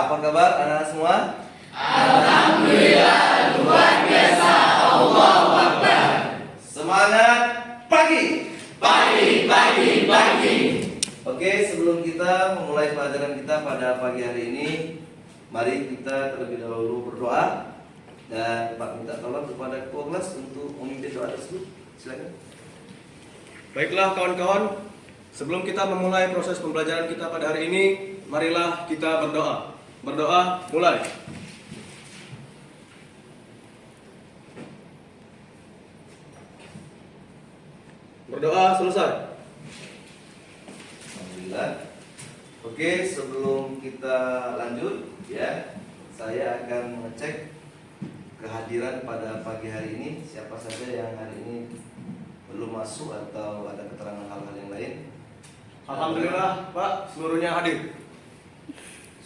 Apa kabar anak-anak semua? Alhamdulillah, luar biasa. Allahu Akbar. Semangat pagi. Pagi. Oke, sebelum kita memulai pelajaran kita pada pagi hari ini, mari kita terlebih dahulu berdoa dan Pak minta tolong kepada ketua kelas untuk memimpin doa tersebut. Silakan. Baiklah kawan-kawan, sebelum kita memulai proses pembelajaran kita pada hari ini, marilah kita berdoa. Berdoa, mulai. Berdoa, selesai. Alhamdulillah. Oke, sebelum kita lanjut, ya, saya akan mengecek kehadiran pada pagi hari ini. Siapa saja yang hari ini belum masuk atau ada keterangan hal-hal yang lain? Alhamdulillah, Pak, seluruhnya hadir.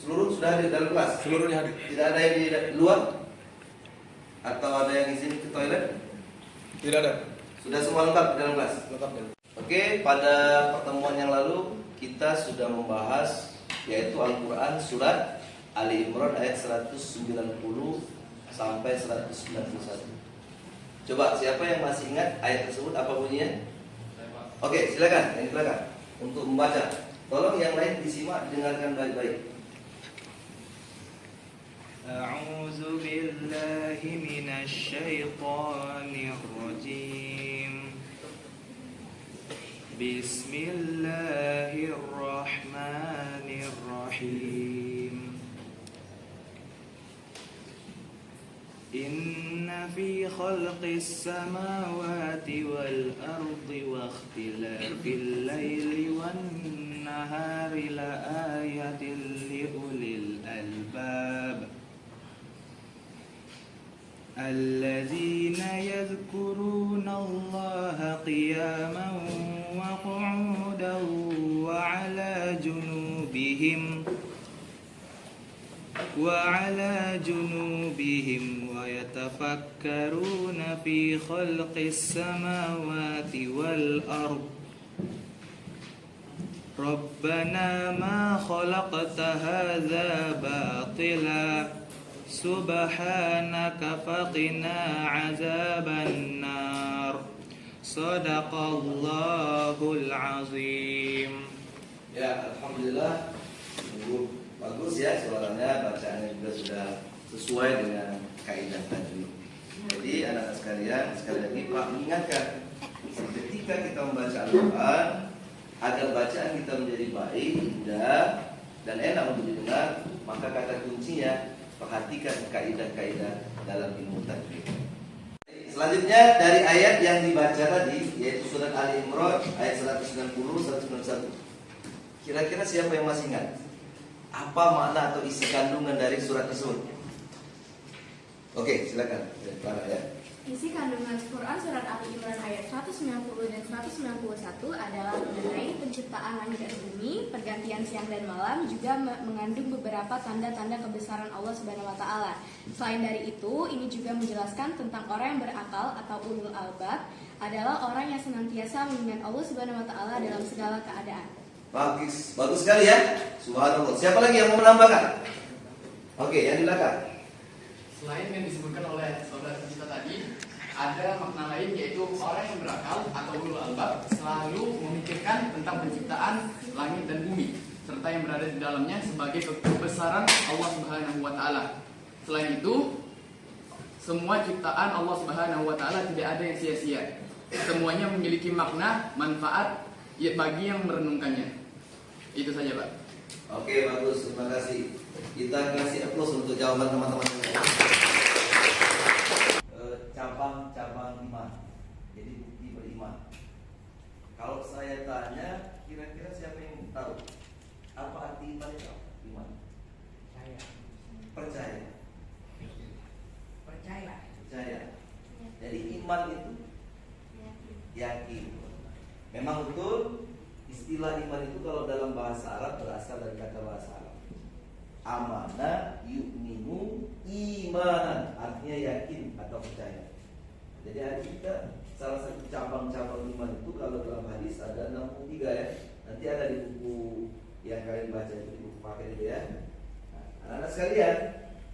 Seluruh sudah hadir dalam kelas. Seluruhnya hadir. Tidak ada yang di luar atau ada yang izin ke toilet? Tidak ada. Sudah semua lengkap di dalam kelas. Lengkap. Oke, pada pertemuan yang lalu kita sudah membahas yaitu Al-Quran surat Ali Imran ayat 190 sampai 191. Coba siapa yang masih ingat ayat tersebut apa bunyinya? Oke, silakan yang di belakang untuk membaca. Tolong yang lain disimak, dengarkan baik-baik. أعوذ بالله من الشيطان الرجيم بسم الله الرحمن الرحيم إن في خلق السماوات والأرض واختلاف الليل والنهار لآية لأولي الألباب الذين يذكرون الله قياما وقعودا وعلى جنوبهم ويتفكرون في خلق السماوات والأرض ربنا ما خلقت هذا باطلا سبحانك فقنا عذاب النار صدق الله العظيم. Ya, alhamdulillah. Bagus ya suaranya, bacaannya juga sudah sesuai dengan kaidah tadi. Jadi anak-anak sekalian, sekali lagi Pak mengingatkan, ketika kita membaca Al-Quran, agar bacaan kita menjadi baik, indah, dan enak untuk didengar, maka kata kuncinya perhatikan kaidah-kaidah dalam ilmu tajwid. Selanjutnya dari ayat yang dibaca tadi, yaitu surat Ali Imran ayat 190 191. Kira-kira siapa yang masih ingat? Apa makna atau isi kandungan dari surat tersebut? Oke, silakan. Clara ya. Isi kandungan Quran surat Ali Imran ayat 190 dan 191 adalah mengenai penciptaan langit dan bumi, pergantian siang dan malam, juga mengandung beberapa tanda-tanda kebesaran Allah Subhanahu wa taala. Selain dari itu, ini juga menjelaskan tentang orang yang berakal atau ulul albab adalah orang yang senantiasa mengingat Allah Subhanahu wa taala dalam segala keadaan. Bagus sekali ya. Subhanallah. Siapa lagi yang mau menambahkan? Oke, yang di belakang. Selain yang disebutkan oleh saudara kita tadi, ada makna lain yaitu orang yang berakal atau ulul albab selalu memikirkan tentang penciptaan langit dan bumi serta yang berada di dalamnya sebagai kebesaran Allah Subhanahu wa taala. Selain itu, semua ciptaan Allah Subhanahu wa taala tidak ada yang sia-sia. Semuanya memiliki makna, manfaat bagi yang merenungkannya. Itu saja, Pak. Oke, bagus. Terima kasih. Kita kasih aplaus untuk jawaban teman-teman. Cabang-cabang iman. Jadi bukti beriman. Kalau saya tanya, kira-kira siapa yang tahu? Apa arti iman itu? Iman. Percaya. Jadi iman itu yakin. Memang betul istilah iman itu kalau dalam bahasa Arab berasal dari kata bahasa Arab. Amana yu'minu imanan, artinya yakin atau percaya. Jadi hari kita salah satu cabang-cabang iman itu kalau dalam hadis ada 63 ya. Nanti ada di buku yang kalian baca itu, di buku paket itu ya. Nah, Anak-anak sekalian,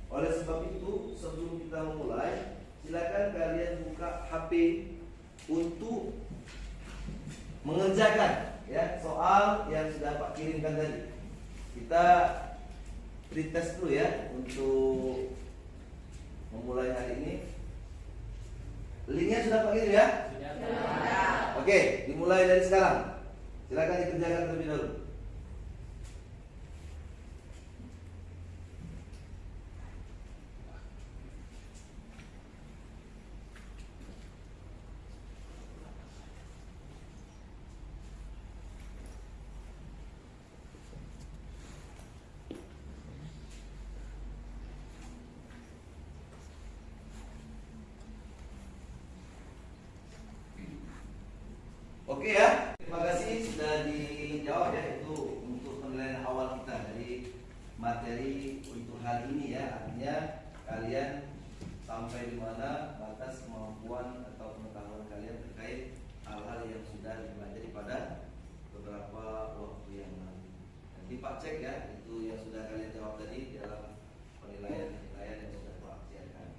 oleh sebab itu sebelum kita memulai, silakan kalian buka HP untuk mengerjakan ya soal yang sudah Pak kirimkan tadi. Kita pretest dulu ya untuk memulai hari ini. Linknya sudah Pak kirim ya? Sudah. Oke, dimulai dari sekarang. Silakan dikerjakan terlebih dahulu. Oke ya, terima kasih sudah dijawab ya, itu untuk penilaian awal kita dari materi untuk hari ini ya. Artinya kalian sampai di mana batas kemampuan atau pengetahuan kalian terkait hal-hal yang sudah dipelajari pada beberapa waktu yang lalu. Nanti Pak cek ya, itu yang sudah kalian jawab tadi dalam penilaian yang sudah Pak siapkan.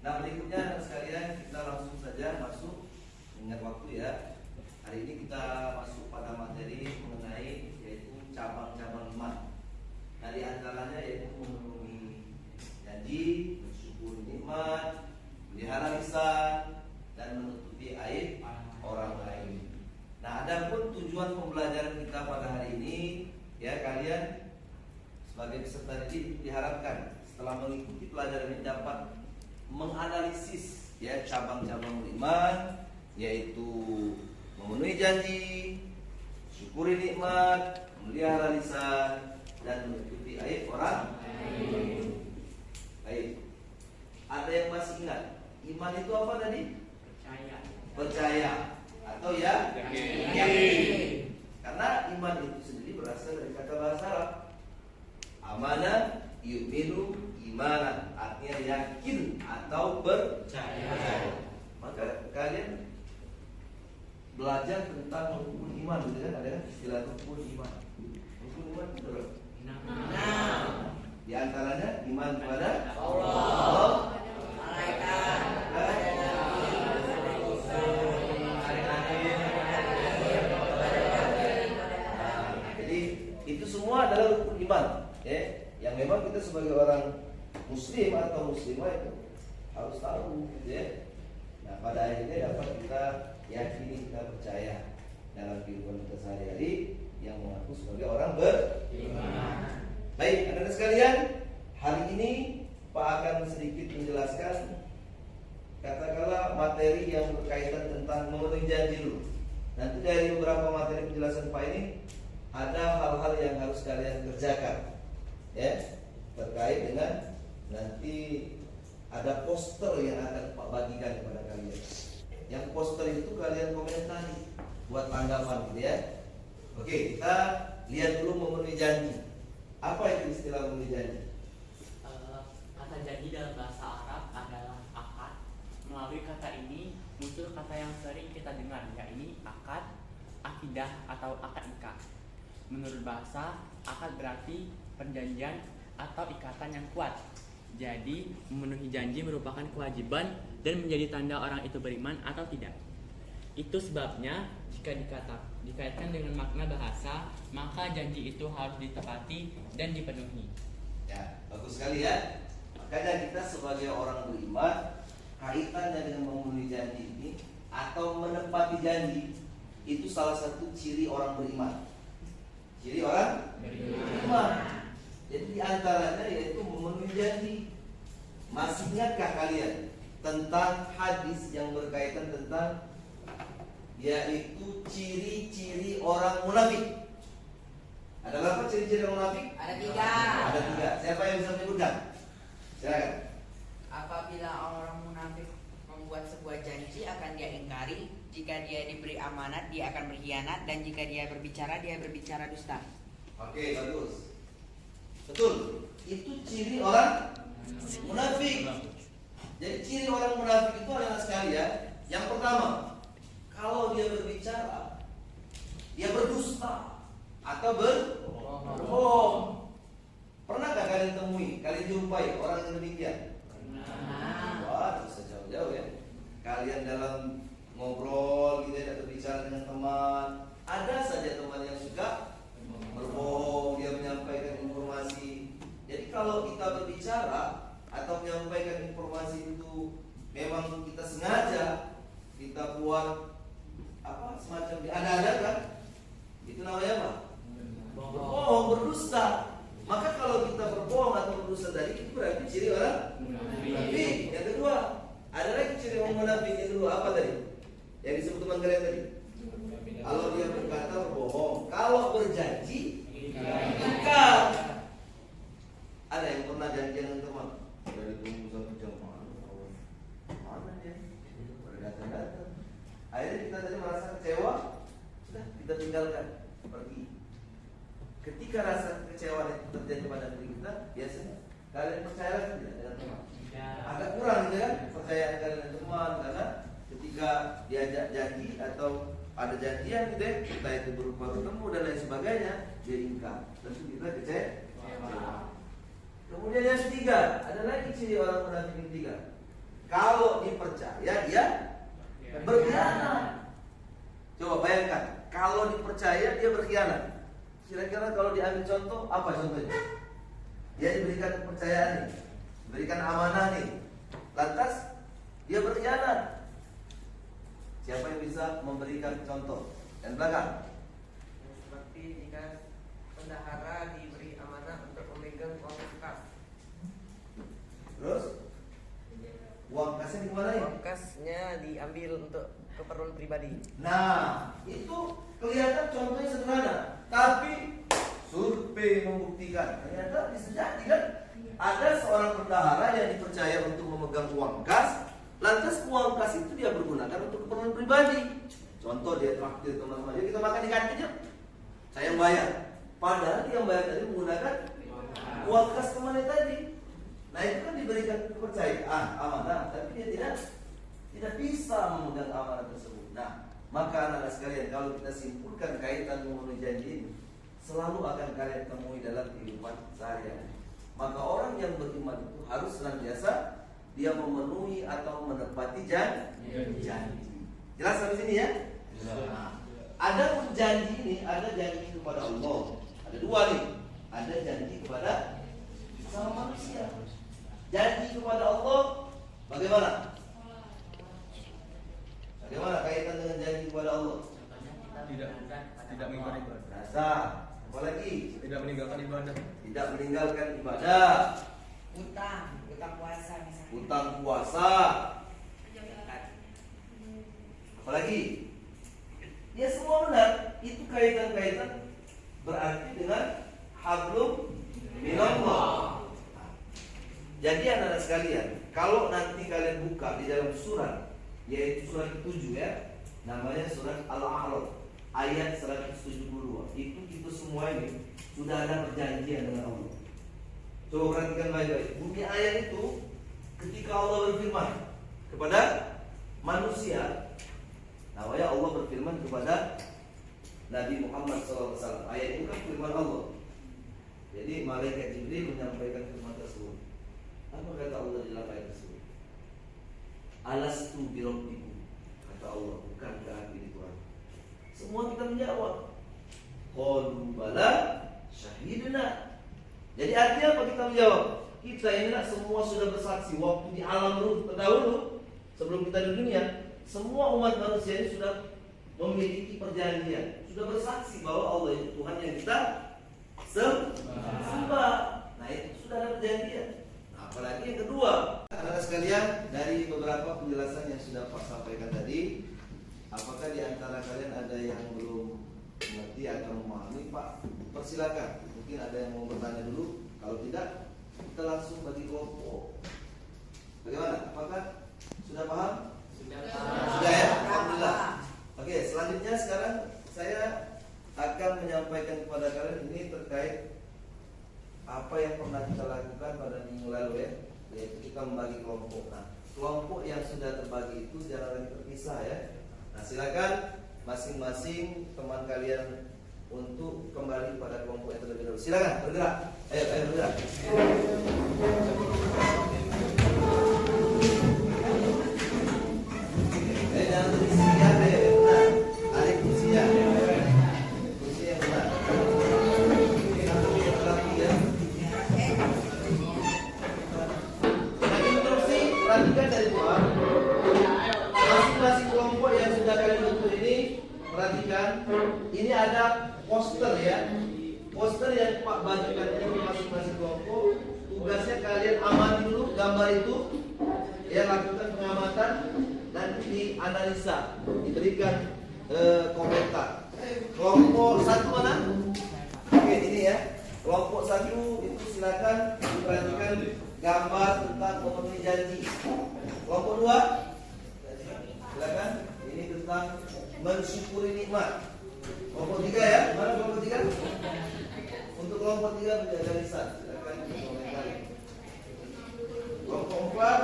Nah berikutnya sekalian kita langsung saja masuk, ingat waktu ya. Hari ini kita masuk pada materi mengenai yaitu cabang-cabang iman. Nah di antaranya yaitu memenuhi janji, bersyukur nikmat, melihara lisan, dan menutupi aib orang lain. Nah adapun tujuan pembelajaran kita pada hari ini ya, kalian sebagai peserta didik diharapkan setelah mengikuti pelajaran ini dapat menganalisis ya cabang-cabang iman, yaitu memenuhi janji, syukuri nikmat, melihara lisan, dan menutupi aib orang. Baik. Ada yang masih ingat? Iman itu apa tadi? Percaya atau ya? Yakin. Karena iman itu sendiri berasal dari kata bahasa Arab. Amanah yu'minu imanan, artinya yakin atau percaya. Maka kalian belajar tentang rukun iman, gitu kan? Ada kan istilah rukun iman. Rukun iman itu berapa? 6. Di antaranya iman kepada Allah, malaikat, jadi itu semua adalah rukun iman, ya. Yang memang kita sebagai orang muslim atau muslimah itu harus tahu, gitu ya. Nah pada akhirnya dapat kita yakini, kita percaya dalam kehidupan kita sehari-hari yang mengaku sebagai orang beriman. Baik, anak-anak sekalian, hari ini Pak akan sedikit menjelaskan katakanlah materi yang berkaitan tentang memenuhi janji dulu. Nanti dari beberapa materi penjelasan Pak ini ada hal-hal yang harus kalian kerjakan, ya, terkait dengan nanti ada poster yang akan Pak bagikan kepada kalian. Yang poster itu kalian komentari buat tanggapan, gitu ya. Oke, kita lihat dulu memenuhi janji. Apa itu istilah memenuhi janji? Kata janji dalam bahasa Arab adalah akad. Melalui kata ini muncul kata yang sering kita dengar, yaitu akad, akidah atau akad nikah. Menurut bahasa, akad berarti perjanjian atau ikatan yang kuat. Jadi, memenuhi janji merupakan kewajiban dan menjadi tanda orang itu beriman atau tidak. Itu sebabnya jika dikaitkan dengan makna bahasa, maka janji itu harus ditepati dan dipenuhi. Ya, bagus sekali ya. Makanya kita sebagai orang beriman, kaitannya dengan memenuhi janji ini atau menepati janji itu salah satu ciri orang beriman. Ciri orang beriman. Jadi diantaranya yaitu memenuhi janji. Masih ingatkah kalian tentang hadis yang berkaitan tentang yaitu ciri-ciri orang munafik? Ada berapa ciri-ciri orang munafik? Ada 3. Ada 3. Siapa yang bisa menyebutkan? Silakan. Apabila orang munafik membuat sebuah janji akan dia ingkari. Jika dia diberi amanat dia akan berkhianat, dan jika dia berbicara dusta. Oke, bagus. Betul. Itu ciri orang munafik. Jadi ciri orang munafik itu adalah sekalian, yang pertama, kalau dia berbicara dia berdusta atau berbohong. Pernahkah kalian temui, kalian jumpai orang yang demikian? Wah, bisa jauh-jauh ya. Kalian dalam ngobrol, gitu ya, berbicara dengan teman, ada saja teman yang suka berbohong, dia menyampaikan informasi. Jadi kalau kita berbicara atau menyampaikan informasi itu memang kita sengaja, kita buat apa semacam diada-adakan, itu namanya apa? Berbohong, berdusta. Maka kalau kita berbohong atau berdusta tadi, itu berarti ciri orang munafik. Yang kedua, ada lagi ciri orang munafik yang kedua, apa tadi? Yang disebut teman kalian tadi. Kalau dia berkata berbohong, kalau berjanji ingkar. Ada yang pernah janjian dengan teman dari tunggu satu jam, mana dia? Baru datang. Akhirnya kita tadi merasa kecewa, sudah kita tinggalkan, pergi. Ketika rasa kecewa itu terjadi pada diri kita, biasanya kalian percaya tidak dengan teman? Agak kurang gitu kan percayaan kalian dengan teman, karena ketika diajak janji atau ada janjian gitu ya, kita itu berupa bertemu dan lain sebagainya, dia ingkar. Tentu kita kecewa. Kemudian yang ketiga, ada lagi ciri orang munafik yang ketiga. Kalau dipercaya dia berkhianat. Coba bayangkan, kalau dipercaya dia berkhianat. Kira-kira kalau diambil contoh, apa contohnya? Dia diberikan kepercayaan nih, diberikan amanah nih, lantas dia berkhianat. Siapa yang bisa memberikan contoh? Dan belakang. Seperti jika bendahara diberi amanah untuk memegang uang kas. Terus uang kasnya dimana? Uang kasnya diambil untuk keperluan pribadi. Nah, itu kelihatan contohnya sederhana, tapi survei membuktikan ternyata bisa jadi kan ada seorang bendahara yang dipercaya untuk memegang uang kas, lantas uang kas itu dia pergunakan untuk keperluan pribadi. Contoh dia traktir teman-teman, kita makan di kantin yuk, saya yang bayar. Padahal dia yang bayar tadi menggunakan uang kas temannya tadi. Nah itu kan diberikan kepercayaan, amanah, tapi dia tidak bisa memegang amanah tersebut. Nah, maka anak-anak sekalian, kalau kita simpulkan kaitan memenuhi janji ini, selalu akan kalian temui dalam kehidupan sehari-hari. Maka orang yang beriman itu harus senantiasa dia memenuhi atau menepati janji. Jelas sampai sini ya? Nah, ada pun janji ini, ada janji kepada Allah. Ada dua nih. Ada janji kepada sama manusia. Janji kepada Allah bagaimana? Bagaimana kaitan dengan janji kepada Allah? Tidak mengingkari ibadah. Rasa. Apalagi? Tidak meninggalkan ibadah. Tidak meninggalkan ibadah. Utang puasa misalnya. Utang puasa. Apalagi? Ya semua benar. Itu kaitan-kaitan berarti dengan hablum minallah. Jadi anak-anak sekalian, kalau nanti kalian buka di dalam surat, yaitu surat ke-7 ya, namanya surat Al-A'raf ayat 172. Itu semua ini sudah ada perjanjian dengan Allah. Coba perhatikan baik-baik. Bunyi ayat itu ketika Allah berfirman kepada manusia. Namanya Allah berfirman kepada Nabi Muhammad SAW. Ayat itu kan firman Allah. Jadi malaikat Jibril menyampaikan firman tersebut. Apa kata Allah di dalam ayat tersebut? Alastu birabbikum, kata Allah, bukankah aku ini Tuhan? Semua kita menjawab, qalu bala syahidna. Jadi artinya apa kita menjawab? Kita ini semua sudah bersaksi waktu di alam ruh terdahulu, sebelum kita di dunia, semua umat manusia ini sudah memiliki perjanjian, sudah bersaksi bahwa Allah itu Tuhan yang kita sembah. Nah itu sudah ada perjanjian. Apalagi yang kedua, anak-anak sekalian, dari beberapa penjelasan yang sudah Pak sampaikan tadi, apakah di antara kalian ada yang belum mengerti atau memahami? Pak, persilakan. Mungkin ada yang mau bertanya dulu. Kalau tidak, kita langsung bagi kelompok. Bagaimana? Apakah sudah paham? Sudah ya? Alhamdulillah. Oke, selanjutnya sekarang saya akan menyampaikan kepada kalian ini terkait apa yang pernah kita lakukan pada minggu lalu ya, yaitu kita membagi kelompok. Nah, kelompok yang sudah terbagi itu jangan lagi terpisah ya. Nah, silakan masing-masing teman kalian untuk kembali pada kelompok yang terlebih dahulu. Silakan bergerak. Ayo udah. Jangan kursi ya, ayo benar. Tarik kursi ya. Kursi yang benar. Lagi instruksi, perhatikan dari bawah. Masing-masing kelompok yang sudah kalian bentuk ini, perhatikan. Ini ada poster ya. Poster yang Pak bagikan ini masing-masing kelompok. Tugasnya kalian amati dulu gambar itu, ya lakukan pengamatan dan dianalisa, diberikan komentar. Kelompok satu mana? Oke ini ya. Kelompok satu itu silakan diperhatikan gambar tentang memenuhi janji. Kelompok dua, silakan ini tentang mensyukuri nikmat. Kelompok tiga ya, mana kelompok tiga? Untuk kelompok tiga menjaga lisan, silakan dikomentari. Kelompok empat,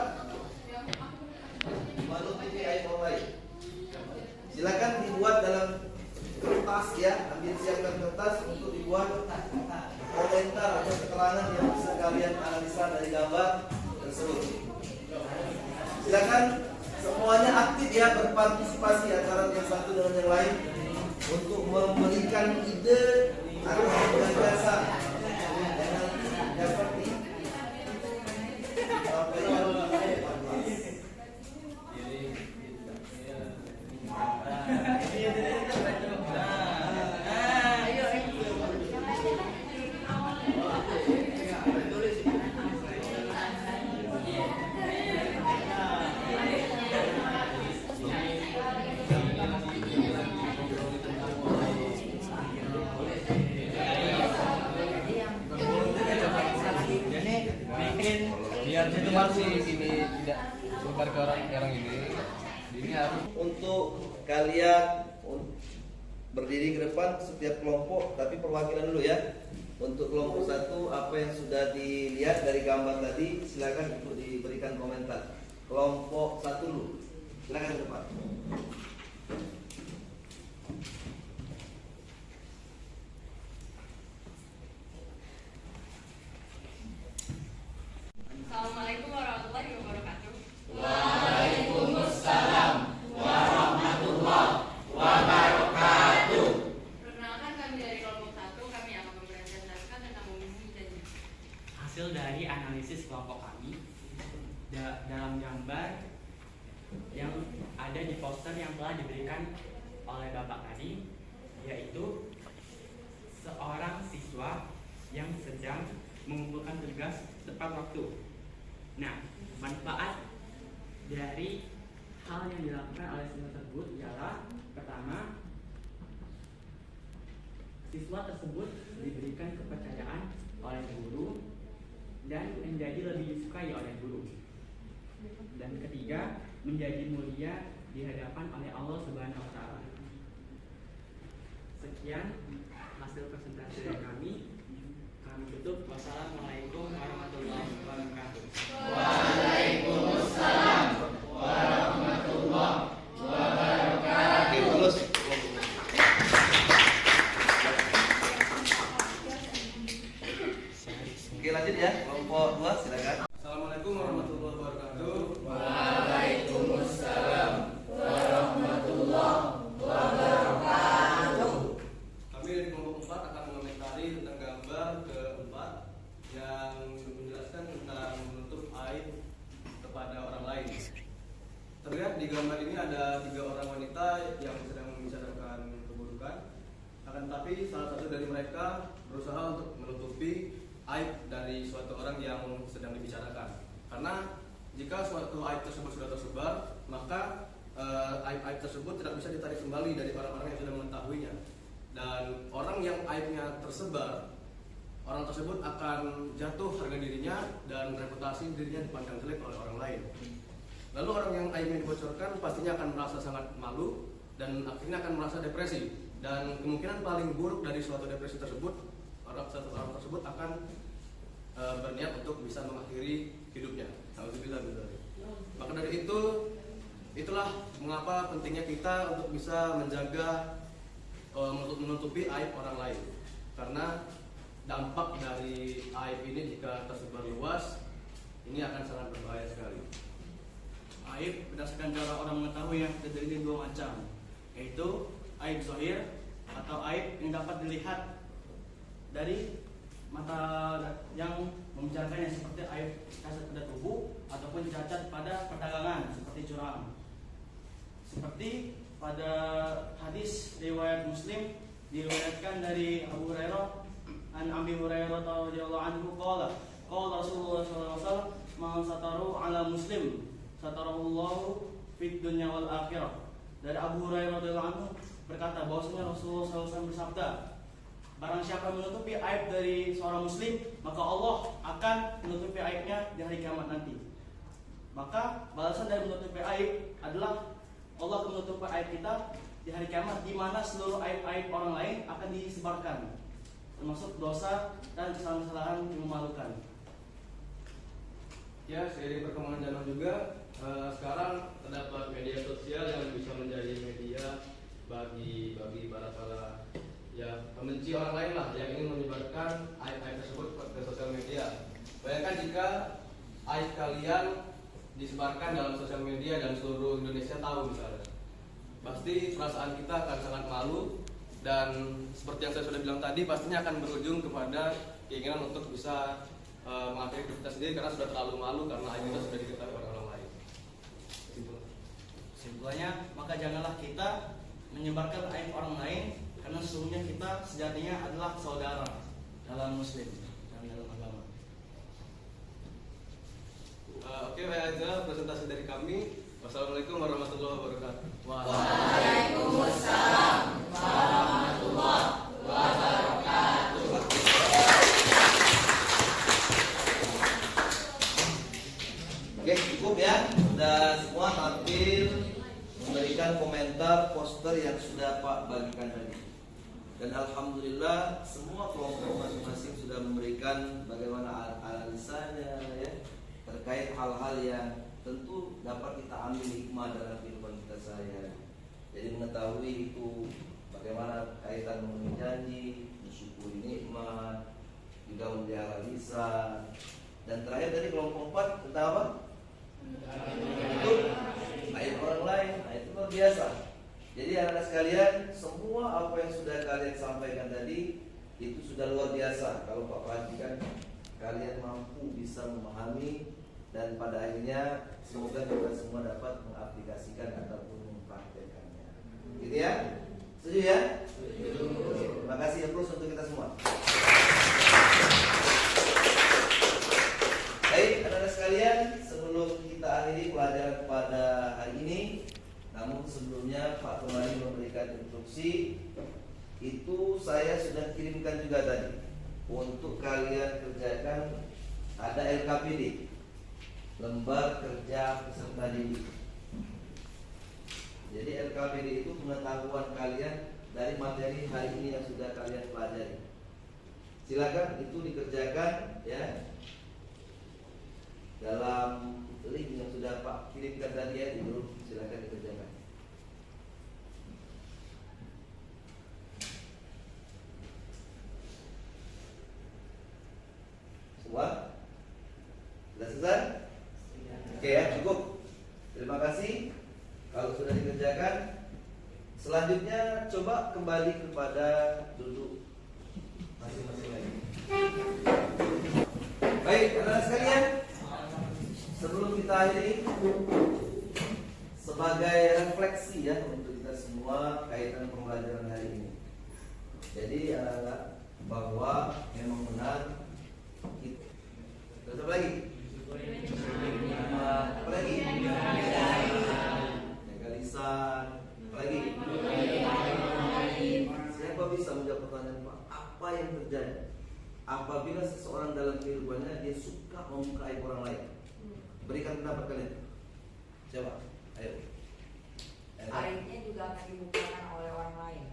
menutupi aib orang lain. Silakan dibuat dalam kertas ya, ambil siapkan kertas untuk dibuat komentar atau keterangan yang bisa kalian analisa dari gambar tersebut. Silakan semuanya aktif ya, berpartisipasi antara yang satu dengan yang lain untuk memberikan ide atau gagasan yang nanti dapat disampaikan. Biar itu masih ini tidak sebar ke orang ini harus untuk kalian berdiri ke depan setiap kelompok, tapi perwakilan dulu ya. Untuk kelompok satu, apa yang sudah dilihat dari gambar tadi, silakan untuk diberikan komentar. Kelompok satu dulu, silakan ke depan. Assalamualaikum warahmatullahi wabarakatuh. Waalaikumsalam warahmatullahi wabarakatuh. Perkenalkan, kami dari kelompok 1, kami akan mempresentasikan tentang memenuhi janji. Hasil dari analisis kelompok kami dalam gambar yang ada di poster yang telah diberikan oleh Bapak tadi, yaitu seorang siswa yang sedang mengumpulkan tugas tepat waktu. Nah, manfaat dari hal yang dilakukan oleh siswa tersebut ialah pertama, siswa tersebut diberikan kepercayaan oleh guru dan menjadi lebih disukai oleh guru. Dan ketiga, menjadi mulia di hadapan oleh Allah Subhanahu wa taala. Sekian hasil presentasi dari kami. Kami tutup. Wassalamualaikum warahmatullahi wabarakatuh. Waalaikumsalam warahmatullahi wabarakatuh. Oke, terus. Oke, lanjut ya. Kelompok 2 silakan. Assalamualaikum warahmatullahi wabarakatuh. Waalaikumsalam warahmatullahi wabarakatuh. Kami dari kelompok 4 akan mengomentari tentang gambar keempat yang menjelaskan tentang menutup aib kepada orang lain. Terlihat di gambar ini ada 3 orang wanita yang sedang membicarakan keburukan. Akan tetapi salah satu dari mereka berusaha untuk menutupi aib dari suatu orang yang sedang dibicarakan. Karena jika suatu aib tersebut sudah tersebar, maka aib-aib tersebut tidak bisa ditarik kembali dari orang-orang yang sudah mengetahuinya. Dan orang yang aibnya tersebar, orang tersebut akan jatuh harga dirinya dan reputasi dirinya dipandang jelek oleh orang lain. Lalu orang yang aibnya dibocorkan pastinya akan merasa sangat malu dan akhirnya akan merasa depresi. Dan kemungkinan paling buruk dari suatu depresi tersebut, orang tersebut akan berniat untuk bisa mengakhiri hidupnya. Alhamdulillah. Maka dari itu, itulah mengapa pentingnya kita untuk bisa menjaga menutupi aib orang lain. Karena dampak dari aib ini jika tersebar luas ini akan sangat berbahaya sekali. Aib berdasarkan cara orang mengetahui yang terdiri dua macam, yaitu aib zahir atau aib yang dapat dilihat dari mata yang membicarakannya, seperti aib cacat pada tubuh ataupun cacat pada perdagangan seperti curang. Seperti pada hadis riwayat Muslim diriwayatkan dari Abu Hurairah, an Abi Hurairah radhiyallahu anhu qala Rasulullah sallallahu alaihi wasallam man sataru ala muslim satarahullahu fid dunya wal akhirah. Dari Abu Hurairah radhiyallahu anhu berkata bahwasanya Rasulullah SAW bersabda, barang siapa menutupi aib dari seorang muslim, maka Allah akan menutupi aibnya di hari kiamat nanti. Maka balasan dari menutupi aib adalah Allah akan menutupi aib kita di hari kiamat, di mana seluruh aib-aib orang lain akan disebarkan, termasuk dosa dan kesalahan-kesalahan yang memalukan. Ya, seiring perkembangan zaman juga, sekarang terdapat media sosial yang bisa menjadi media bagi para ya pembenci orang lain lah, yang ingin menyebarkan aib-aib tersebut ke sosial media. Bayangkan jika aib kalian disebarkan dalam sosial media dan seluruh Indonesia tahu misalnya, pasti perasaan kita akan sangat malu, dan seperti yang saya sudah bilang tadi, pastinya akan berujung kepada keinginan untuk bisa mengakhiri hidup kita sendiri karena sudah terlalu malu karena aib kita sudah diketahui oleh orang lain. Kesimpulannya, maka janganlah kita menyebarkan aib orang lain, karena sesungguhnya kita sejatinya adalah saudara dalam Muslim dan dalam agama. Oke, baik aja presentasi dari kami. Wassalamualaikum warahmatullahi wabarakatuh. Waalaikumsalam warahmatullahi wabarakatuh. Oke, cukup ya. Sudah semua tampil memberikan komentar poster yang sudah Pak bagikan tadi. Dan alhamdulillah semua kelompok masing-masing sudah memberikan bagaimana analisanya ya, terkait hal-hal yang tentu dapat kita ambil hikmah dalam kehidupan kita sehari-hari. Jadi mengetahui itu bagaimana kaitan memenuhi janji, mensyukuri nikmat, juga memelihara lisan. Dan terakhir tadi kelompok 4 tentang apa? Itu aib orang lain. Nah, itu luar biasa. Jadi anak-anak sekalian, semua apa yang sudah kalian sampaikan tadi itu sudah luar biasa. Kalau Pak perhatikan, kalian mampu bisa memahami, dan pada akhirnya semoga kita semua dapat mengaplikasikan ataupun mempraktekkannya. Gitu ya? Setuju ya? Terima kasih ya Bro untuk kita semua. Baik, anak-anak sekalian, sebelum kita akhiri pelajaran pada hari ini, namun sebelumnya Pak kembali memberikan instruksi. Itu saya sudah kirimkan juga tadi untuk kalian kerjakan. Ada LKPD, lembar kerja peserta didik. Jadi LKPD itu pengetahuan kalian dari materi hari ini yang sudah kalian pelajari. Silakan itu dikerjakan ya, dalam link yang sudah Pak kirimkan tadi ya di grup. Silakan dikerjakan. Semua? Sudah selesai? Oke ya, cukup. Terima kasih. Kalau sudah dikerjakan, selanjutnya coba kembali kepada duduk masing-masing lagi. Baik, anak-anak sekalian, sebelum kita akhiri, sebagai refleksi ya untuk kita semua kaitan pembelajaran hari ini. Jadi anak-anak, bahwa memang benar kita, terus apa lagi? Apa lagi? Jaga lisan. Apa lagi? Siapa bisa menjawab pertanyaan Pak? Apa yang terjadi apabila seseorang dalam kehidupannya dia suka membuka aib orang lain? Berikan pendapat kalian. Coba, ayo. Aibnya juga akan dibukakan oleh orang lain.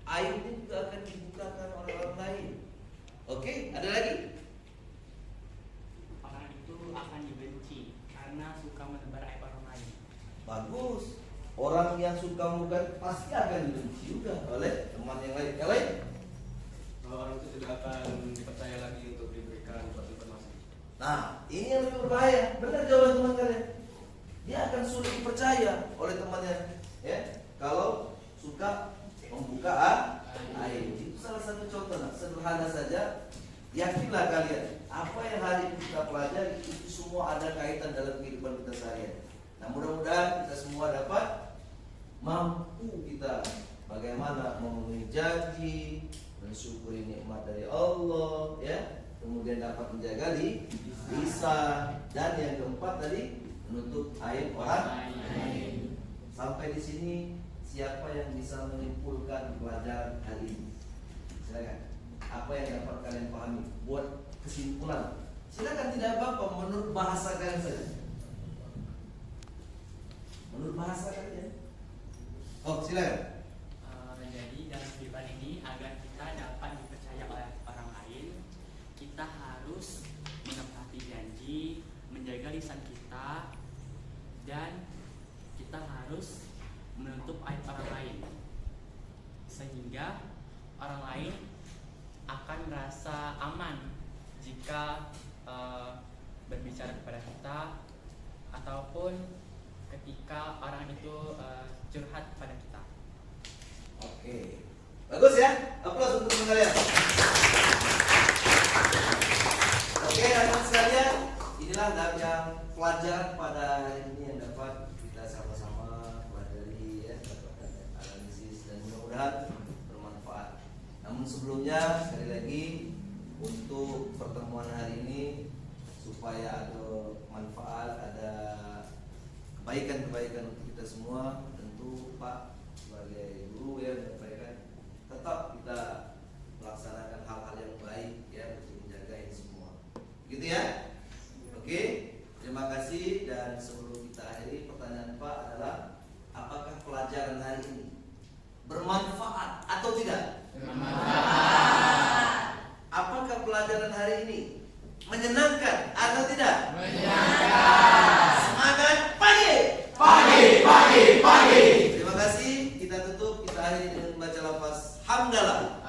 Aibnya juga akan dibukakan oleh orang lain. Oke, ada lagi? Orang itu akan dibenci karena suka menebar aib orang lain. Bagus. Orang yang suka membuka pasti akan dibenci juga oleh teman yang lain. Yang lain? orang itu tidak akan dipercaya lagi untuk diberikan suatu informasi. Nah, ini yang lebih berbahaya. Benar jawaban teman kalian. Dia akan sulit dipercaya oleh temannya, ya. Kalau suka membuka aib. Itu salah satu contoh. Nah, sederhana saja. Yakinlah kalian, apa yang hari ini kita pelajari itu semua ada kaitan dalam kehidupan kita seharian. Nah, mudah-mudahan kita semua dapat mampu kita bagaimana memenuhi janji, mensyukuri nikmat dari Allah, ya. Kemudian dapat menjaga lisan, dan yang keempat tadi menutup aib orang lain. Sampai di sini siapa yang bisa menyimpulkan pelajaran hari ini? Silakan. Apa yang dapat kalian pahami? Buat kesimpulan. Silakan, tidak apa-apa, menurut bahasa kalian saja. Menurut bahasa kalian. Oh, silakan. Jadi dalam kehidupan ini agar kita dapat dipercaya oleh orang lain, kita harus menepati janji, menjaga lisan kita, dan kita harus menutup aib orang lain, sehingga orang lain akan merasa aman jika berbicara kepada kita ataupun ketika orang itu curhat kepada kita. Oke, bagus ya. Aplaus untuk teman kalian. Oke, anak-anak sekalian, inilah yang pelajaran pada hari ini yang dapat kita sama-sama pelajari, ya, dapat analisis, dan mudah-mudahan bermanfaat. Namun sebelumnya sekali lagi untuk pertemuan hari ini supaya ada manfaat, ada kebaikan-kebaikan untuk kita semua, tentu Pak sebagai guru ya menyampaikan tetap kita melaksanakan hal-hal yang baik ya untuk menjaga ini semua. Gitu ya? Oke, terima kasih. Dan sebelum kita akhiri, pertanyaan Pak adalah apakah pelajaran hari ini bermanfaat atau tidak? Bermanfaat. Apakah pelajaran hari ini menyenangkan atau tidak? Menyenangkan. Semangat pagi. Pagi. Terima kasih. Kita tutup, kita akhiri dengan membaca lafaz hamdalah.